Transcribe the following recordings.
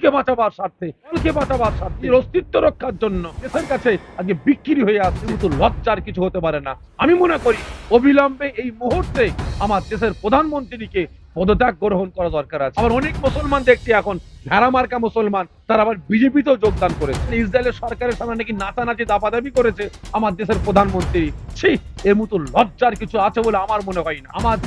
গদিকে বাঁচাবার স্বার্থে, দলকে বাঁচাবার স্বার্থে, অস্তিত্ব রক্ষার জন্য দেশের কাছে আজকে বিক্রি হয়ে আসছে, কিন্তু লজ্জার কিছু হতে পারে না। আমি মনে করি অবিলম্বে এই মুহূর্তে আমার দেশের প্রধানমন্ত্রীকে পদত্যাগ গ্রহণ করা দরকার আছে। আবার অনেক মুসলমান দেখছি এখন ভেড়া মার্কা মুসলমান, তারা আবার বিজেপিতেও যোগদান করেছে। ইসরায়েলের সরকারের সামনে নাকি নাচানাচি দাপাদাপি করেছে আমার দেশের প্রধানমন্ত্রী। ছি, এর মতো লজ্জার কিছু আছে বলে আমার মনে হয় না। আমার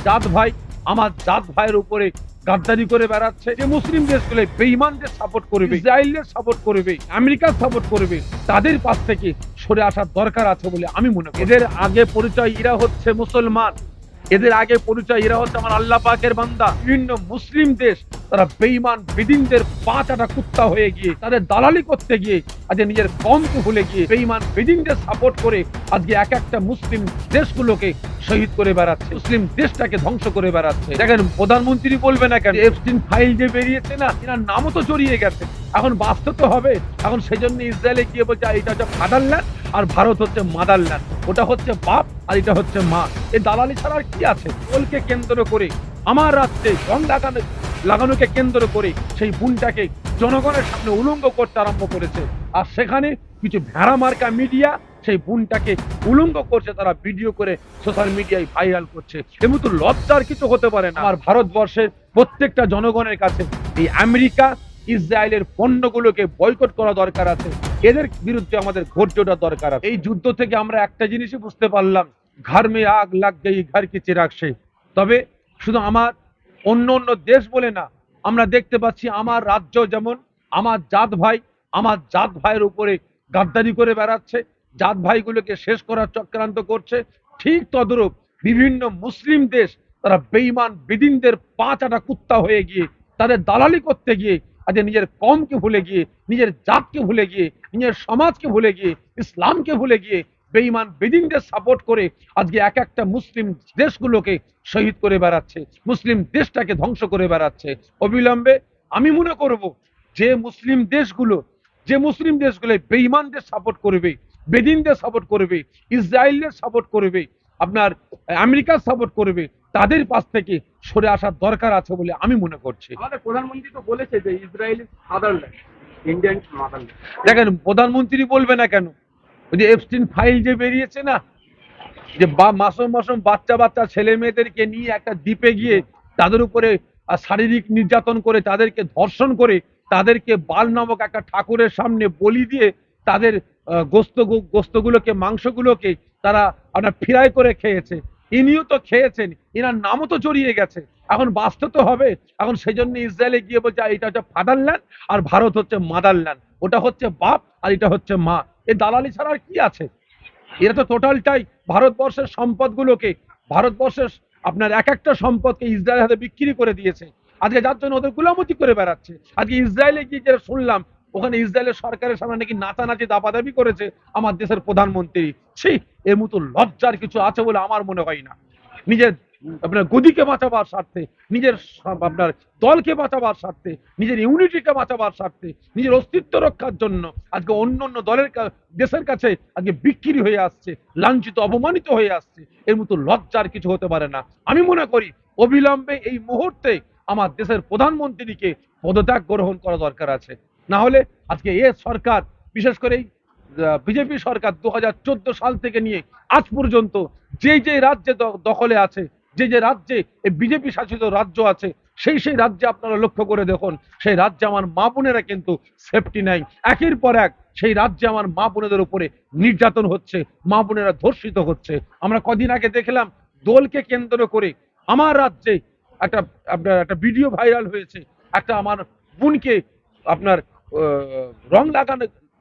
জাত ভাইয়ের উপরে গাদ্দারি করে বেড়াচ্ছে। যে মুসলিম দেশগুলো বেঈমানদের সাপোর্ট করবে, ইসরায়েলের সাপোর্ট করবে, আমেরিকার সাপোর্ট করবে, তাদের পাশ থেকে সরে আসার দরকার আছে বলে আমি মনে করি। এদের আগে পরিচয় এরা হচ্ছে মুসলমান, এদের আগে পরিচয় এরা হচ্ছে আমার আল্লাহ পাকের বান্দা। বিভিন্ন মুসলিম দেশ তারা বেঈমান বেদিনদের পাঁচাটা কুত্তা হয়ে গিয়ে তাদের দালালি করতে গিয়ে আজকে নিজের কমকে ভুলে গিয়ে বেঈমান বেদিনদের সাপোর্ট করে আজকে এক একটা মুসলিম দেশগুলোকে শহীদ করে বেড়াচ্ছে, মুসলিম দেশটাকে ধ্বংস করে বেড়াচ্ছে। দেখেন প্রধানমন্ত্রী বলবে না কেন, এফস্টিন ফাইল যে বেরিয়েছে না, এনার নামও তো জড়িয়ে গেছে। এখন বাঁচতে তো হবে। এখন সেই জন্য ইসরায়েলে গিয়ে বলছে এটা হচ্ছে ফাদারল্যান্ড আর ভারত হচ্ছে মাদারল্যান্ড, ওটা হচ্ছে বাপ আর এটা হচ্ছে মা। এই দালালি ছাড়া আর কি আছে? দলকে কেন্দ্র করে আমার রাজ্যে রং লাগানোকে কেন্দ্র করে সেই বোনটাকে জনগণের সামনে উলঙ্গ করতে আরম্ভ করেছে। আর সেখানে কিছু ভেড়া মার্কা মিডিয়া সেই বোনটাকে উলঙ্গ করছে, তারা ভিডিও করে সোশ্যাল মিডিয়ায় ভাইরাল করছে। এমন তো লজ্জার কিছু হতে পারে না। আমার ভারতবর্ষের প্রত্যেকটা জনগণের কাছে এই আমেরিকা ইসরায়েলের পণ্যগুলোকে বয়কট করা দরকার আছে। এদের বিরুদ্ধে আমাদের ঘটে ওঠা দরকার আছে। এই যুদ্ধ থেকে আমরা একটা জিনিসই বুঝতে পারলাম, ঘর মে আগ লাগ গই ঘর কি চিরাগ সে। তবে শুধু আমার অন্য অন্য দেশ বলে না, আমরা দেখতে পাচ্ছি আমার রাজ্য যেমন আমার জাত ভাইয়ের উপরে গাদ্দারি করে বেড়াচ্ছে, জাত ভাইগুলোকে শেষ করার চক্রান্ত করছে। ঠিক তদ্রূপ বিভিন্ন মুসলিম দেশ তারা বেঈমান বেদিনদের পাঁচাটা কুত্তা হয়ে গিয়ে তাদের দালালি করতে গিয়ে আজকে নিজের কমকে ভুলে গিয়ে, নিজের জাতকে ভুলে গিয়ে, নিজের সমাজকে ভুলে গিয়ে, ইসলামকে ভুলে গিয়ে বেঈমান বেদিনদের সাপোর্ট করে আজকে এক একটা মুসলিম দেশগুলোকে শহীদ করে বেড়াচ্ছে, মুসলিম দেশটাকে ধ্বংস করে বেড়াচ্ছে। অবিলম্বে আমি মনে করব যে মুসলিম দেশগুলো বেঈমানদের সাপোর্ট করবে, বেদিনদের সাপোর্ট করবে, ইসরায়েলের সাপোর্ট করবে, আপনার আমেরিকার সাপোর্ট করবে, তাদের পাশ থেকে সরে আসার দরকার আছে বলে আমি মনে করছি। আমাদের প্রধানমন্ত্রী তো বলেছে যে Israel is fatherland, Indian motherland. দেখেন প্রধানমন্ত্রী বলবে না কেন, ওই যে এফস্টিন ফাইল যে বেরিয়েছে না, যে মাসুম বাচ্চা ছেলে মেয়েদেরকে নিয়ে একটা দ্বীপে গিয়ে তাদের উপরে শারীরিক নির্যাতন করে, তাদেরকে ধর্ষণ করে, তাদেরকে বাল নামক একটা ঠাকুরের সামনে বলি দিয়ে তাদের গোস্তগুলোকে মাংসগুলোকে তারা আপনার ফ্রাই করে খেয়েছে। ইনিও তো খেয়েছেন, এনার নামও তো জড়িয়ে গেছে। এখন বাঁচতে তো হবে। এখন সেই জন্য ইসরায়েলে গিয়ে বলছে এটা হচ্ছে ফাদারল্যান্ড আর ভারত হচ্ছে মাদারল্যান্ড, ওটা হচ্ছে বাপ আর এটা হচ্ছে মা। এই দালালি ছাড়া আর কি আছে? এরা তো টোটালটাই ভারতবর্ষের সম্পদগুলোকে, ভারতবর্ষের আপনার এক একটা সম্পদকে ইসরায়েলের হাতে বিক্রি করে দিয়েছে। আজকে যার জন্য ওদের গুলামতি করে বেড়াচ্ছে। আজকে ইসরায়েলে গিয়ে যেটা শুনলাম, ওখানে ইসরায়েলের সরকারের সামনে নাকি নাচানাচি দাপাদাপি করেছে আমার দেশের প্রধানমন্ত্রী। ছি, এর মতো লজ্জার কিছু আছে বলে আমার মনে হয় না। নিজের আপনার গদিকে বাঁচাবার স্বার্থে, নিজের আপনার দলকে বাঁচাবার স্বার্থে, নিজের ইউনিটিকে বাঁচাবার স্বার্থে, নিজের অস্তিত্ব রক্ষার জন্য আজকে অন্য অন্য দেশের কাছে আজকে বিক্রি হয়ে আসছে, লাঞ্ছিত অপমানিত হয়ে আসছে। এর মতো লজ্জার কিছু হতে পারে না। আমি মনে করি অবিলম্বে এই মুহূর্তে আমার দেশের প্রধানমন্ত্রীকে পদত্যাগ গ্রহণ করা দরকার আছে। না হলে আজকে এ সরকার, বিশেষ করে বিজেপি সরকার 2014 সাল থেকে নিয়ে আজ পর্যন্ত যে রাজ্যে দখলে আছে, যে রাজ্যে এই বিজেপি শাসিত রাজ্য আছে, সেই রাজ্যে আপনারা লক্ষ্য করে দেখুন, সেই রাজ্যে আমার মা বোনেরা কিন্তু সেফটি নাই। একের পর এক সেই রাজ্যে আমার মা বোনেদের উপরে নির্যাতন হচ্ছে, মা বোনেরা ধর্ষিত হচ্ছে। আমরা কদিন আগে দেখলাম দোলকে কেন্দ্র করে আমার রাজ্যে একটা ভিডিও ভাইরাল হয়েছে, একটা আমার বোনকে আপনার রং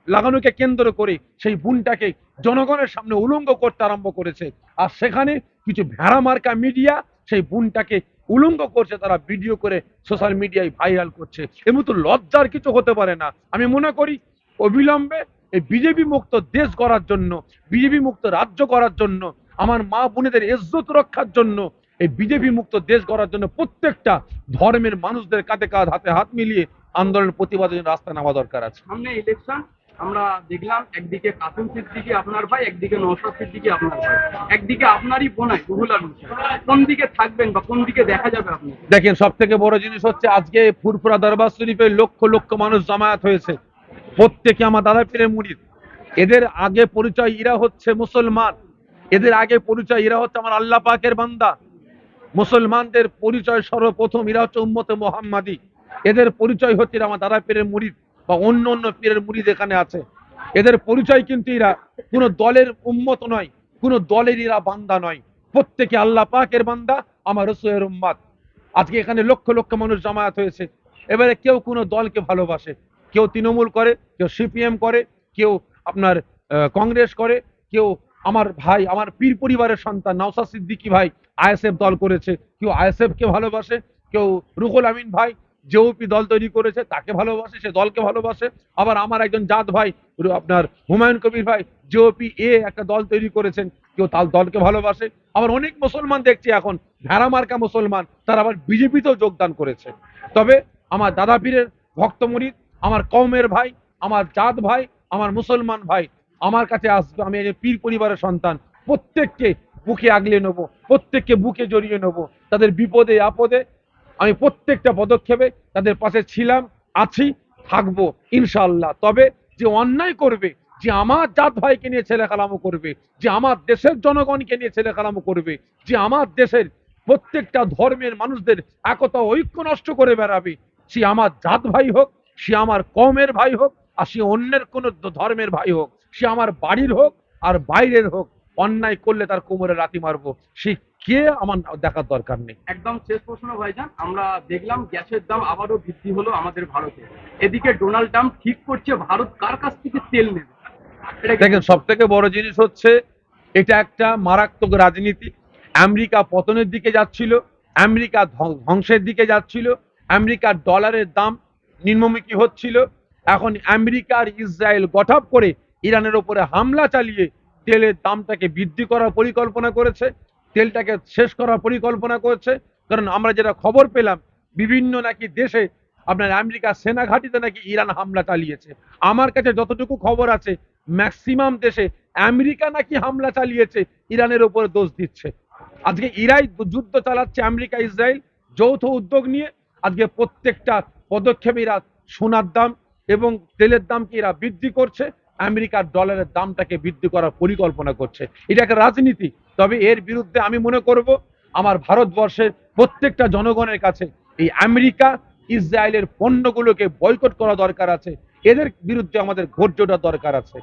লাগানোকে কেন্দ্র করে সেই বোনটাকে জনগণের সামনে উলঙ্গ করতে আরম্ভ করেছে। আর সেখানে কিছু ভেড়া মার্কা মিডিয়া সেই বোনটাকে উলঙ্গ করছে, তারা ভিডিও করে সোশ্যাল মিডিয়ায় ভাইরাল করছে। এমন তো লজ্জার কিছু হতে পারে না। আমি মনে করি অবিলম্বে এই বিজেপি মুক্ত দেশ করার জন্য, বিজেপি মুক্ত রাজ্য করার জন্য, আমার মা বোনেদের ইজ্জত রক্ষার জন্য, এই বিজেপি মুক্ত দেশ গড়ার জন্য প্রত্যেকটা ধর্মের মানুষদের কাঁধে কাঁধ, হাতে হাত মিলিয়ে আন্দোলন প্রতিবাদের জন্য রাস্তা নামা দরকার আছে। সামনে ইলেকশন, আমরা দেখলাম একদিকে কাসিম সিদ্দিকী আপনার ভাই, একদিকে নওশাদ সিদ্দিকী আপনার ভাই, একদিকে আপনারই বোনাই রুহুল আমিন সাহেব। কোন দিকে থাকবেন বা কোন দিকে দেখা যাবে আপনি? দেখেন, সব থেকে বড় জিনিস হচ্ছে আজকে ফুরফুরা দরবার শরীফে লক্ষ লক্ষ মানুষ জমায়েত হয়েছে, প্রত্যেকে আমার দাদা পীরের মুরিদ। এদের আগে পরিচয় এরা হচ্ছে মুসলমান, এদের আগে পরিচয় এরা হচ্ছে আমার আল্লাহ পাকের বান্দা। মুসলমানদের পরিচয় সর্বপ্রথম এরা হচ্ছে উম্মতে মোহাম্মদী। এদের পরিচয় হচ্ছে এরা আমার দাদা পীরের মুরিদ বা অন্য অন্য পীরের মুরিদ এখানে আছে। এদের পরিচয় কিন্তু এরা কোনো দলের উম্মত নয়, কোনো দলের এরা বান্দা নয়, প্রত্যেকে আল্লাহ পাকের বান্দা, আমার রাসূলের উম্মত। আজকে এখানে লক্ষ লক্ষ মানুষ জামায়াত হয়েছে। এবারে কেউ কোনো দলকে ভালোবাসে, কেউ তৃণমূল করে, কেউ সিপিএম করে, কেউ আপনার কংগ্রেস করে, কেউ আমার ভাই আমার পীর পরিবারের সন্তান নওশাদ সিদ্দিকী ভাই আইএসএফ দল করেছে, কেউ আইএসএফ কে ভালোবাসে, কেউ রুহুল আমিন ভাই জেওপি দল তৈরি করেছে তাকে ভালোবাসে, সে দলকে ভালোবাসে। আবার আমার একজন জাত ভাই আপনার হুমায়ুন কবির ভাই জেওপি একটা দল তৈরি করেছেন, কেউ তার দলকে ভালোবাসে। আবার অনেক মুসলমান দেখছি এখন ভেড়া মার্কা মুসলমান, তারা আবার বিজেপিতেও যোগদান করেছে। তবে আমার দাদা পীরের ভক্ত মুরিদ, আমার কওমের ভাই, আমার জাত ভাই, আমার মুসলমান ভাই আমার কাছে আসবে, আমি এই পীর পরিবারের সন্তান, প্রত্যেককে বুকে আগলে নেব, প্রত্যেককে বুকে জড়িয়ে নেব। তাদের বিপদে আপদে আমি প্রত্যেকটা পদক্ষেপে তাদের পাশে ছিলাম, আছি, থাকবো ইনশাআল্লাহ। তবে যে অন্যায় করবে, যে আমার জাত ভাইকে নিয়ে ছেলে কালামো করবে, যে আমার দেশের জনগণকে নিয়ে ছেলে কালামো করবে, যে আমার দেশের প্রত্যেকটা ধর্মের মানুষদের একতা ঐক্য নষ্ট করে বেড়াবে, সে আমার জাত ভাই হোক, সে আমার কওমের ভাই হোক, আর সে অন্যের কোন ধর্মের ভাই হোক, সে আমার বাড়ির হোক আর বাইরের হোক, অন্যায় করলে তার কোমরে লাথি মারবো। সে কে আমার দেখার দরকার নেই। একদম শেষ প্রশ্ন ভাইজান, আমরা দেখলাম গ্যাসের দাম আবারও বৃদ্ধি হলো আমাদের ভারতে, এদিকে ডোনাল্ড ট্রাম্প ঠিক করছে ভারত কার কাছ থেকে তেল নেবে। এটা কি দেখেন, সব থেকে বড় জিনিস হচ্ছে এটা একটা মারাত্মক রাজনীতি। আমেরিকা পতনের দিকে যাচ্ছিল, আমেরিকা ধ্বংসের দিকে যাচ্ছিল, আমেরিকার ডলারের দাম নিম্নমুখী হচ্ছিল। এখন আমেরিকার ইসরায়েল গঠাপ করে ইরানের ওপরে হামলা চালিয়ে তেলের দামটাকে বৃদ্ধি করার পরিকল্পনা করেছে, তেলটাকে শেষ করার পরিকল্পনা করেছে। কারণ আমরা যেটা খবর পেলাম, বিভিন্ন নাকি দেশে আপনার আমেরিকার সেনা ঘাঁটিতে নাকি ইরান হামলা চালিয়েছে। আমার কাছে যতটুকু খবর আছে, ম্যাক্সিমাম দেশে আমেরিকা নাকি হামলা চালিয়েছে, ইরানের উপরে দোষ দিচ্ছে। আজকে ইরাই যুদ্ধ চালাচ্ছে, আমেরিকা ইসরায়েল যৌথ উদ্যোগ নিয়ে আজকে প্রত্যেকটা পদক্ষেপে এরা সোনার দাম এবং তেলের দামকে এরা বৃদ্ধি করছে, আমেরিকার ডলারের দামটাকে বৃদ্ধি করার পরিকল্পনা করছে। এটা একটা রাজনীতি। তবে এর বিরুদ্ধে আমি মনে করব আমার ভারতবর্ষের প্রত্যেকটা জনগণের কাছে এই আমেরিকা ইসরায়েলের পণ্যগুলোকে বয়কট করা দরকার আছে, এদের বিরুদ্ধে আমাদের ঘোর জোটার দরকার আছে।